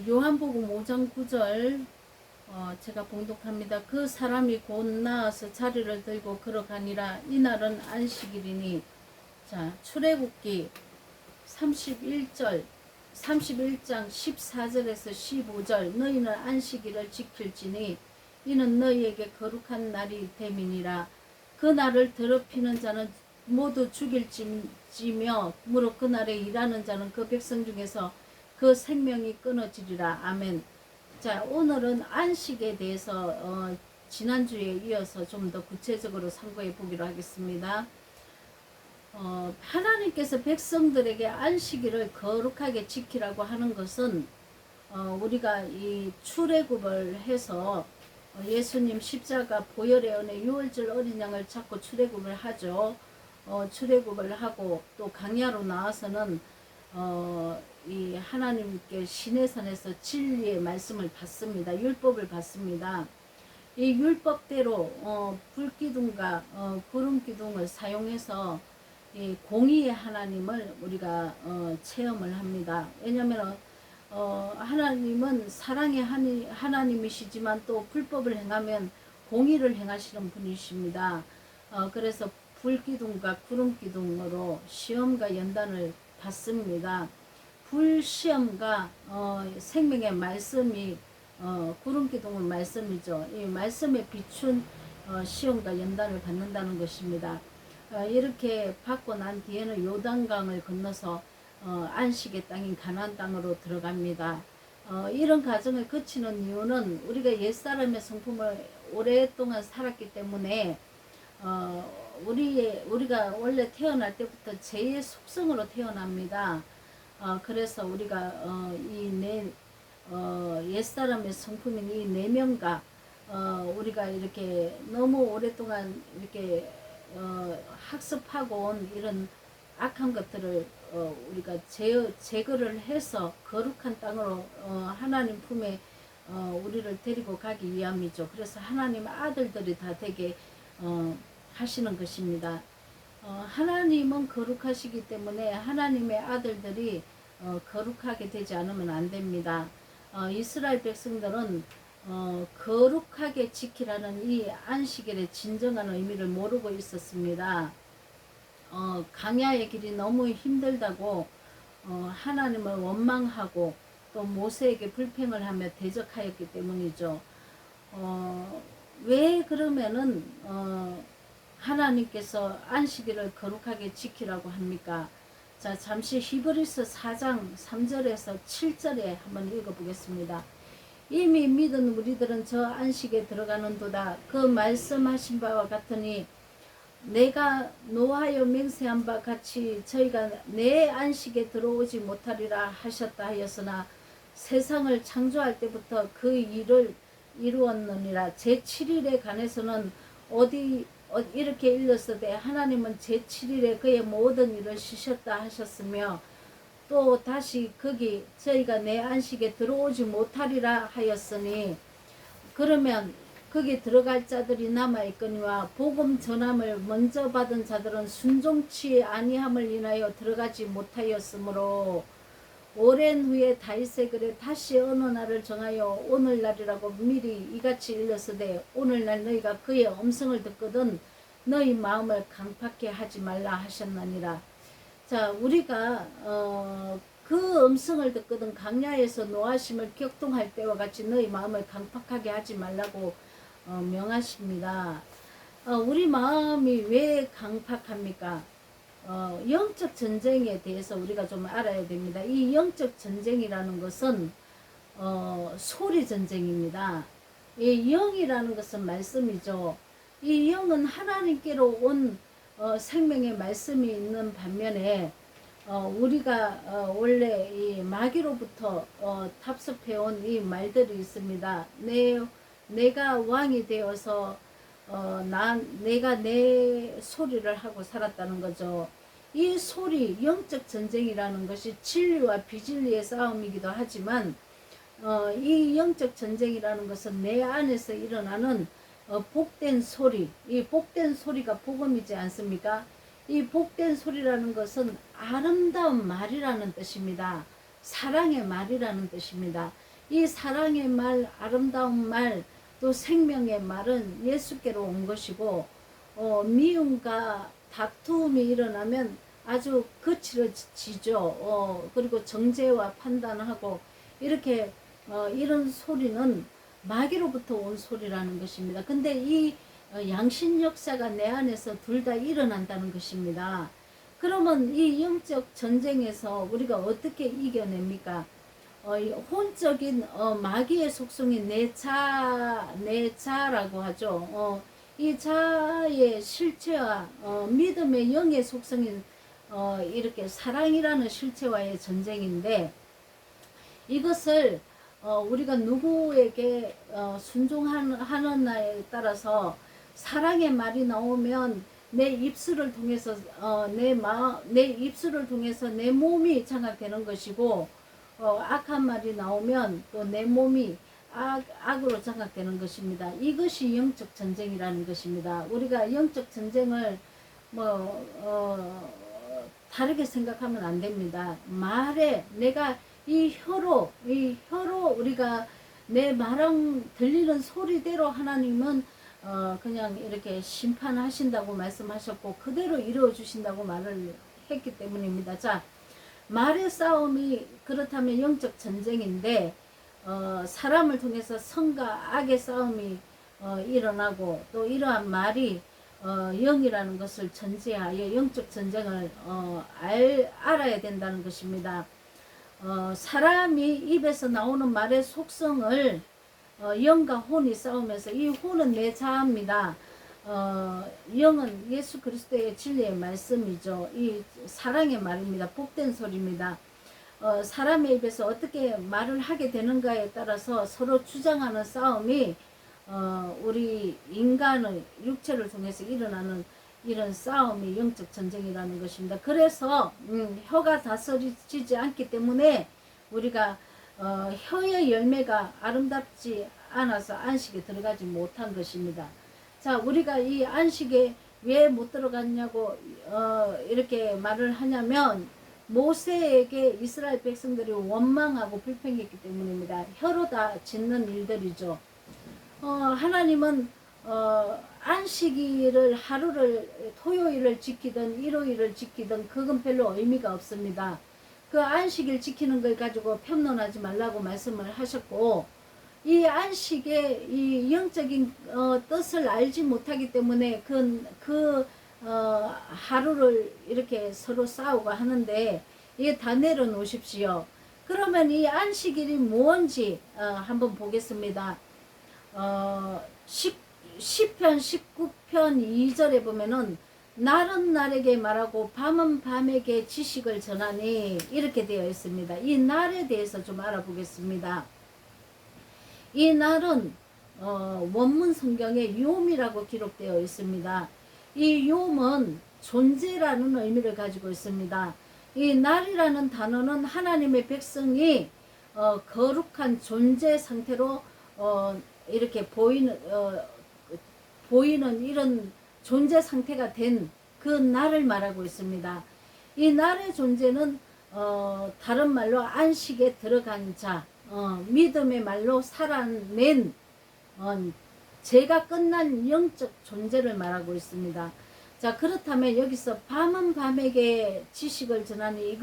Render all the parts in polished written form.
요한복음 5장 9절 제가 봉독합니다. 그 사람이 곧 나아서 자리를 들고 걸어가니라. 이날은 안식일이니. 자, 출애굽기 31장 14절에서 15절 너희는 안식일을 지킬지니 이는 너희에게 거룩한 날이 됨이니라. 그 날을 더럽히는 자는 모두 죽일지며 무릇 그 날에 일하는 자는 그 백성 중에서 그 생명이 끊어지리라. 아멘. 자, 오늘은 안식에 대해서 지난주에 이어서 좀 더 구체적으로 참고해 보기로 하겠습니다. 하나님께서 백성들에게 안식일을 거룩하게 지키라고 하는 것은 우리가 이 출애굽을 해서 예수님 십자가 보혈의 은혜 유월절 어린 양을 잡고 출애굽을 하죠. 출애굽을 하고 또 강야로 나와서는 이 하나님께 시내산에서 진리의 말씀을 받습니다. 율법을 받습니다. 이 율법대로 불기둥과 구름기둥을 사용해서 이 공의의 하나님을 우리가 체험을 합니다. 왜냐하면 하나님은 사랑의 하나님이시지만 또 불법을 행하면 공의를 행하시는 분이십니다. 그래서 불기둥과 구름기둥으로 시험과 연단을 받습니다. 불시험과 생명의 말씀이 구름기둥은 말씀이죠. 이 말씀에 비춘 시험과 연단을 받는다는 것입니다. 이렇게 받고 난 뒤에는 요단강을 건너서 안식의 땅인 가나안 땅으로 들어갑니다. 이런 과정을 거치는 이유는 우리가 옛사람의 성품을 오랫동안 살았기 때문에 우리가 원래 태어날 때부터 죄의 속성으로 태어납니다. 그래서 우리가 옛사람의 성품인 이 내면과 우리가 이렇게 너무 오랫동안 이렇게 학습하고 온 이런 악한 것들을 우리가 제거를 해서 거룩한 땅으로 하나님 품에 우리를 데리고 가기 위함이죠. 그래서 하나님 아들들이 다 되게 하시는 것입니다. 하나님은 거룩하시기 때문에 하나님의 아들들이 거룩하게 되지 않으면 안 됩니다. 이스라엘 백성들은 거룩하게 지키라는 이 안식일의 진정한 의미를 모르고 있었습니다. 강야의 길이 너무 힘들다고 하나님을 원망하고 또 모세에게 불평을 하며 대적하였기 때문이죠. 왜 그러면은 하나님께서 안식일을 거룩하게 지키라고 합니까? 자, 잠시 히브리서 4장 3절에서 7절에 한번 읽어보겠습니다. 이미 믿은 우리들은 저 안식에 들어가는도다. 그 말씀하신 바와 같으니 내가 노하여 맹세한 바 같이 저희가 내 안식에 들어오지 못하리라 하셨다 하였으나 세상을 창조할 때부터 그 일을 이루었느니라. 제7일에 관해서는 이렇게 읽었으되 하나님은 제7일에 그의 모든 일을 쉬셨다 하셨으며 또 다시 거기 저희가 내 안식에 들어오지 못하리라 하였으니 그러면 거기 들어갈 자들이 남아있거니와 복음 전함을 먼저 받은 자들은 순종치 아니함을 인하여 들어가지 못하였으므로 오랜 후에 다윗의 글에 다시 어느 날을 정하여 오늘날이라고 미리 이같이 일렀으되 오늘날 너희가 그의 음성을 듣거든 너희 마음을 강팍해 하지 말라 하셨나니라. 자, 우리가 그 음성을 듣거든 강야에서 노하심을 격동할 때와 같이 너희 마음을 강팍하게 하지 말라고 명하십니다. 우리 마음이 왜 강팍합니까? 영적 전쟁에 대해서 우리가 좀 알아야 됩니다. 이 영적 전쟁이라는 것은 소리 전쟁입니다. 이 영이라는 것은 말씀이죠. 이 영은 하나님께로 온 생명의 말씀이 있는 반면에 우리가 원래 이 마귀로부터 탑습해온 이 말들이 있습니다. 내가 왕이 되어서 내가 내 소리를 하고 살았다는 거죠. 이 소리, 영적 전쟁이라는 것이 진리와 비진리의 싸움이기도 하지만 이 영적 전쟁이라는 것은 내 안에서 일어나는 복된 소리, 이 복된 소리가 복음이지 않습니까? 이 복된 소리라는 것은 아름다운 말이라는 뜻입니다. 사랑의 말이라는 뜻입니다. 이 사랑의 말, 아름다운 말, 또 생명의 말은 예수께로 온 것이고, 미움과 다툼이 일어나면 아주 거칠어지죠. 그리고 정죄와 판단하고 이렇게 이런 소리는 마귀로부터 온 소리라는 것입니다. 근데 이 양신 역사가 내 안에서 둘 다 일어난다는 것입니다. 그러면 이 영적 전쟁에서 우리가 어떻게 이겨냅니까? 혼적인 마귀의 속성이 내자라고 하죠. 이 자의 실체와 믿음의 영의 속성인 이렇게 사랑이라는 실체와의 전쟁인데, 이것을 우리가 누구에게 순종하느냐에 따라서 사랑의 말이 나오면 내 입술을 통해서 내 입술을 통해서 내 몸이 장악되는 것이고, 악한 말이 나오면 또 내 몸이 악으로 장악되는 것입니다. 이것이 영적 전쟁이라는 것입니다. 우리가 영적 전쟁을 다르게 생각하면 안 됩니다. 말에 내가 이 혀로 우리가 내 말랑 들리는 소리대로 하나님은 그냥 이렇게 심판하신다고 말씀하셨고 그대로 이루어 주신다고 말을 했기 때문입니다. 자, 말의 싸움이 그렇다면 영적 전쟁인데, 사람을 통해서 선과 악의 싸움이 일어나고, 또 이러한 말이 영이라는 것을 전제하여 영적 전쟁을 알아야 된다는 것입니다. 사람이 입에서 나오는 말의 속성을 영과 혼이 싸우면서, 이 혼은 내 자아입니다. 영은 예수 그리스도의 진리의 말씀이죠. 이 사랑의 말입니다. 복된 소리입니다. 사람의 입에서 어떻게 말을 하게 되는가에 따라서 서로 주장하는 싸움이 우리 인간의 육체를 통해서 일어나는 이런 싸움이 영적 전쟁이라는 것입니다. 그래서 혀가 다스리지 않기 때문에 우리가 혀의 열매가 아름답지 않아서 안식에 들어가지 못한 것입니다. 자, 우리가 이 안식에 왜 못 들어갔냐고 이렇게 말을 하냐면, 모세에게 이스라엘 백성들이 원망하고 불평했기 때문입니다. 혀로 다 짓는 일들이죠. 하나님은 안식일을 하루를 토요일을 지키든 일요일을 지키든 그건 별로 의미가 없습니다. 그 안식일 지키는 걸 가지고 평론하지 말라고 말씀을 하셨고, 이 안식의 이 영적인 뜻을 알지 못하기 때문에 하루를 이렇게 서로 싸우고 하는데, 이게 다 내려놓으십시오. 그러면 이 안식일이 뭔지 한번 보겠습니다. 시편 19편 2절에 보면은 날은 날에게 말하고 밤은 밤에게 지식을 전하니, 이렇게 되어 있습니다. 이 날에 대해서 좀 알아보겠습니다. 이 날은 원문 성경에 욤이라고 기록되어 있습니다. 이 욤은 존재라는 의미를 가지고 있습니다. 이 날이라는 단어는 하나님의 백성이 거룩한 존재 상태로 이렇게 보이는 이런 존재 상태가 된 그 날을 말하고 있습니다. 이 날의 존재는 다른 말로 안식에 들어간 자, 믿음의 말로 살아낸 죄가 끝난 영적 존재를 말하고 있습니다. 자, 그렇다면 여기서 밤은 밤에게 지식을 전하니,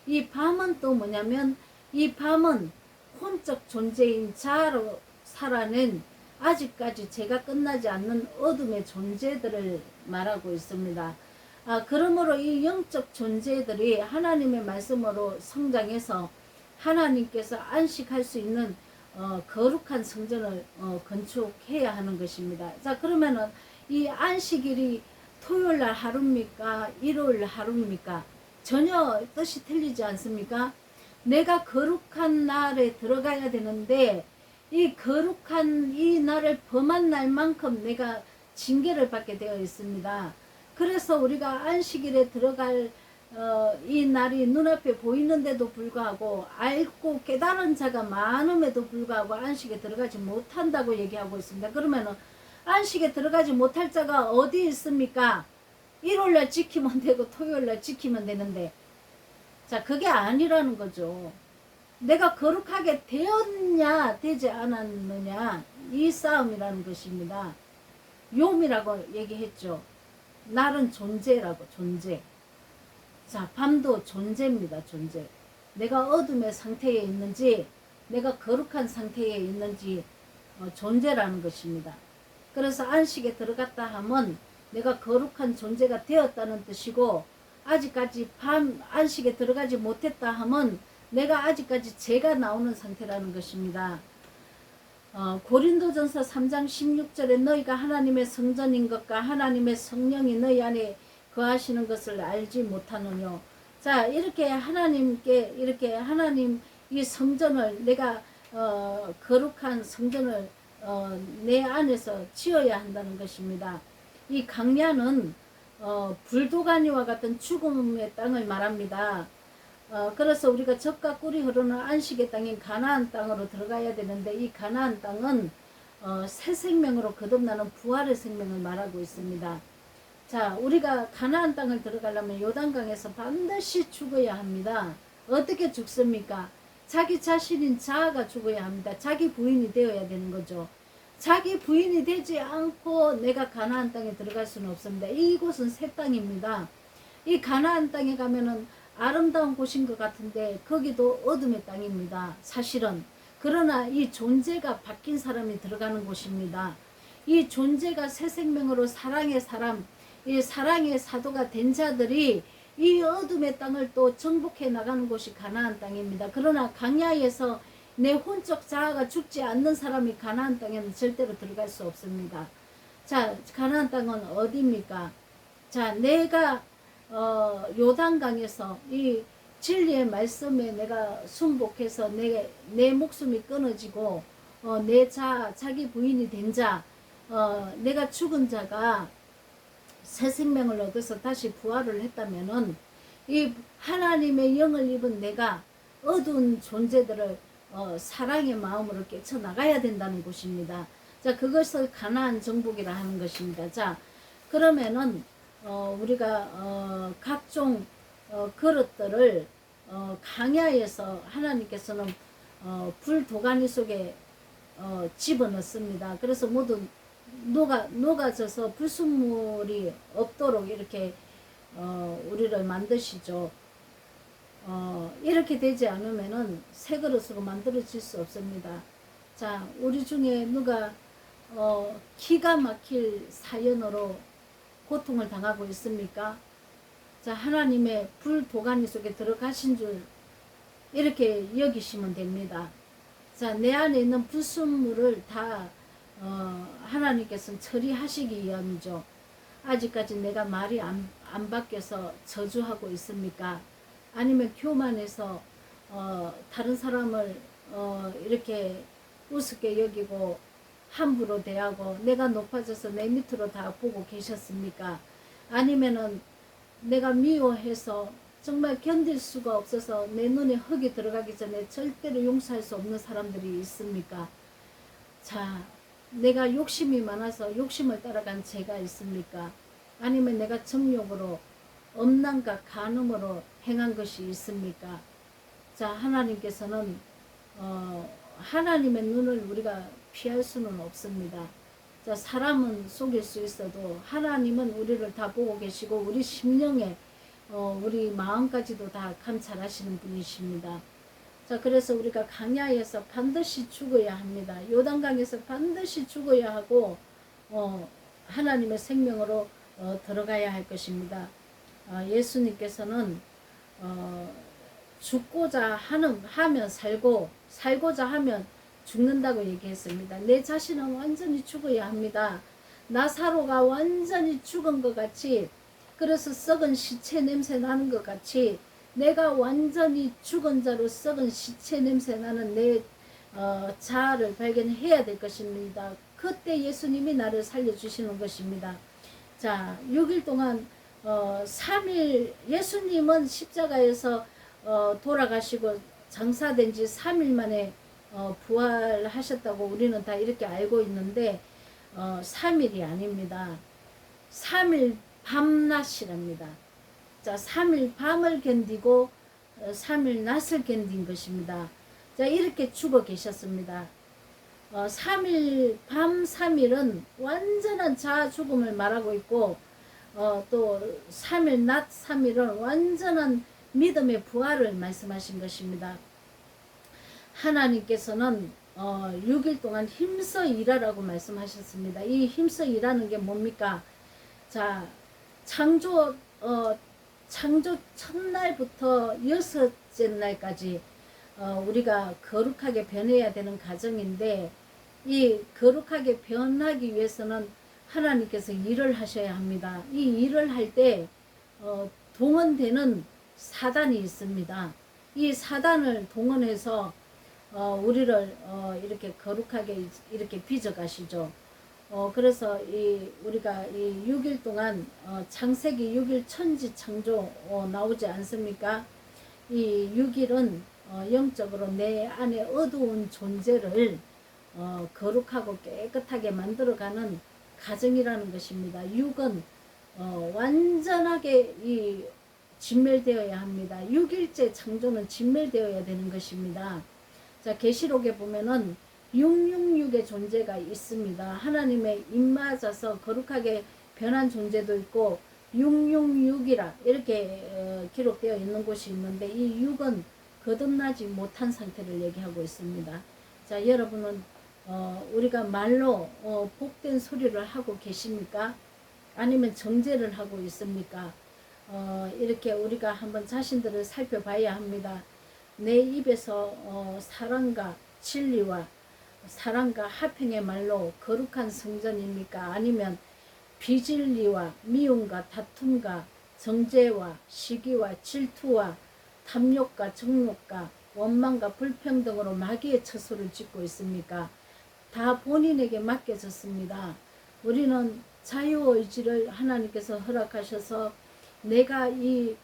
이 밤은 또 뭐냐면, 이 밤은 혼적 존재인 자로 살아낸 아직까지 죄가 끝나지 않는 어둠의 존재들을 말하고 있습니다. 그러므로 이 영적 존재들이 하나님의 말씀으로 성장해서 하나님께서 안식할 수 있는 거룩한 성전을 건축해야 하는 것입니다. 자, 그러면은 이 안식일이 토요일날 하루입니까? 일요일 하루입니까? 전혀 뜻이 틀리지 않습니까? 내가 거룩한 날에 들어가야 되는데, 이 거룩한 이 날을 범한 날만큼 내가 징계를 받게 되어 있습니다. 그래서 우리가 안식일에 들어갈 이 날이 눈앞에 보이는데도 불구하고, 알고 깨달은 자가 많음에도 불구하고 안식에 들어가지 못한다고 얘기하고 있습니다. 그러면은 안식에 들어가지 못할 자가 어디 있습니까? 일요일날 지키면 되고 토요일날 지키면 되는데, 자, 그게 아니라는 거죠. 내가 거룩하게 되었냐 되지 않았느냐 이 싸움이라는 것입니다. 욥이라고 얘기했죠. 날은 존재라고 존재. 자, 밤도 존재입니다. 존재. 내가 어둠의 상태에 있는지 내가 거룩한 상태에 있는지 존재라는 것입니다. 그래서 안식에 들어갔다 하면 내가 거룩한 존재가 되었다는 뜻이고, 아직까지 밤 안식에 들어가지 못했다 하면 내가 아직까지 죄가 나오는 상태라는 것입니다. 고린도전서 3장 16절에 너희가 하나님의 성전인 것과 하나님의 성령이 너희 안에 거하시는 것을 알지 못하느뇨. 자, 이렇게 하나님께 이렇게 하나님 이 성전을 내가 거룩한 성전을 내 안에서 지어야 한다는 것입니다. 이 강야는 불도가니와 같은 죽음의 땅을 말합니다. 그래서 우리가 젖과 꿀이 흐르는 안식의 땅인 가나안 땅으로 들어가야 되는데, 이 가나안 땅은 새 생명으로 거듭나는 부활의 생명을 말하고 있습니다. 자, 우리가 가나안 땅을 들어가려면 요단강에서 반드시 죽어야 합니다. 어떻게 죽습니까? 자기 자신인 자아가 죽어야 합니다. 자기 부인이 되어야 되는 거죠. 자기 부인이 되지 않고 내가 가나안 땅에 들어갈 수는 없습니다. 이곳은 새 땅입니다. 이 가나안 땅에 가면은 아름다운 곳인 것 같은데 거기도 어둠의 땅입니다. 사실은. 그러나 이 존재가 바뀐 사람이 들어가는 곳입니다. 이 존재가 새 생명으로 사랑의 사람, 이 사랑의 사도가 된 자들이 이 어둠의 땅을 또 정복해 나가는 곳이 가나안 땅입니다. 그러나 강야에서 내 혼적 자아가 죽지 않는 사람이 가나안 땅에는 절대로 들어갈 수 없습니다. 자, 가나안 땅은 어디입니까? 자, 내가 요단강에서 이 진리의 말씀에 내가 순복해서 내 목숨이 끊어지고 내 자기 부인이 된 자, 내가 죽은 자가 새 생명을 얻어서 다시 부활을 했다면은 이 하나님의 영을 입은 내가 어두운 존재들을 사랑의 마음으로 깨쳐나가야 된다는 것입니다. 자, 그것을 가나안 정복이라 하는 것입니다. 자, 그러면은 우리가 각종 그릇들을 강야에서 하나님께서는 불도가니 속에 집어넣습니다. 그래서 모두 녹아져서 불순물이 없도록 이렇게 우리를 만드시죠. 이렇게 되지 않으면은 새 그릇으로 만들어질 수 없습니다. 자, 우리 중에 누가 기가 막힐 사연으로 고통을 당하고 있습니까? 자, 하나님의 불도가니 속에 들어가신 줄 이렇게 여기시면 됩니다. 자, 내 안에 있는 불순물을 다 하나님께서는 처리하시기 위함이죠. 아직까지 내가 말이 안 바뀌어서 저주하고 있습니까? 아니면 교만해서 다른 사람을 이렇게 우습게 여기고 함부로 대하고 내가 높아져서 내 밑으로 다 보고 계셨습니까? 아니면은 내가 미워해서 정말 견딜 수가 없어서 내 눈에 흙이 들어가기 전에 절대로 용서할 수 없는 사람들이 있습니까? 자, 내가 욕심이 많아서 욕심을 따라간 죄가 있습니까? 아니면 내가 정욕으로 엄난과 간음으로 행한 것이 있습니까? 자, 하나님께서는 하나님의 눈을 우리가 피할 수는 없습니다. 자, 사람은 속일 수 있어도 하나님은 우리를 다 보고 계시고 우리 심령에 우리 마음까지도 다 감찰하시는 분이십니다. 자, 그래서 우리가 강야에서 반드시 죽어야 합니다. 요단강에서 반드시 죽어야 하고 하나님의 생명으로 들어가야 할 것입니다. 예수님께서는 죽고자 하면 살고 살고자 하면 죽는다고 얘기했습니다. 내 자신은 완전히 죽어야 합니다. 나사로가 완전히 죽은 것 같이, 그래서 썩은 시체 냄새 나는 것 같이 내가 완전히 죽은 자로 썩은 시체 냄새 나는 내 자아를 발견해야 될 것입니다. 그때 예수님이 나를 살려주시는 것입니다. 자, 6일 동안 3일 예수님은 십자가에서 돌아가시고 장사된 지 3일 만에 부활하셨다고 우리는 다 이렇게 알고 있는데 3일이 아닙니다. 3일 밤낮이랍니다. 자, 3일 밤을 견디고 3일 낮을 견딘 것입니다. 자, 이렇게 죽어 계셨습니다. 3일, 밤 3일은 완전한 자아 죽음을 말하고 있고, 또 3일, 낮 3일은 완전한 믿음의 부활을 말씀하신 것입니다. 하나님께서는 6일 동안 힘써 일하라고 말씀하셨습니다. 이 힘써 일하는 게 뭡니까? 자, 창조 첫날부터 6째 날까지 우리가 거룩하게 변해야 되는 과정인데, 이 거룩하게 변하기 위해서는 하나님께서 일을 하셔야 합니다. 이 일을 할 때 동원되는 사단이 있습니다. 이 사단을 동원해서 우리를 이렇게 거룩하게 이렇게 빚어가시죠. 그래서 우리가 이 6일 동안 창세기 6일 천지 창조 나오지 않습니까? 이 6일은 영적으로 내 안에 어두운 존재를 거룩하고 깨끗하게 만들어가는 가정이라는 것입니다. 6은 완전하게 진멸되어야 합니다. 6일째 창조는 진멸되어야 되는 것입니다. 자, 계시록에 보면은 666의 존재가 있습니다. 하나님의 입맞아서 거룩하게 변한 존재도 있고 666이라 이렇게 기록되어 있는 곳이 있는데, 이 6은 거듭나지 못한 상태를 얘기하고 있습니다. 자, 여러분은 우리가 말로 복된 소리를 하고 계십니까? 아니면 정죄를 하고 있습니까? 이렇게 우리가 한번 자신들을 살펴봐야 합니다. 내 입에서 사랑과 진리와 사랑과 화평의 말로 거룩한 성전입니까? 아니면 비진리와 미움과 다툼과 정죄와 시기와 질투와 탐욕과 정욕과 원망과 불평등으로 마귀의 처소를 짓고 있습니까? 다 본인에게 맡겨졌습니다. 우리는 자유의지를 하나님께서 허락하셔서 내가 이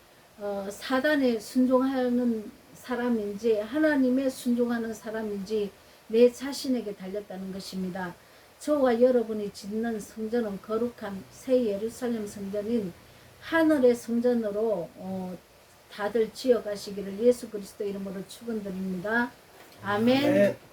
사단에 순종하는 사람인지 하나님에 순종하는 사람인지 내 자신에게 달렸다는 것입니다. 저와 여러분이 짓는 성전은 거룩한 새 예루살렘 성전인 하늘의 성전으로 다들 지어가시기를 예수 그리스도 이름으로 축원드립니다. 아멘.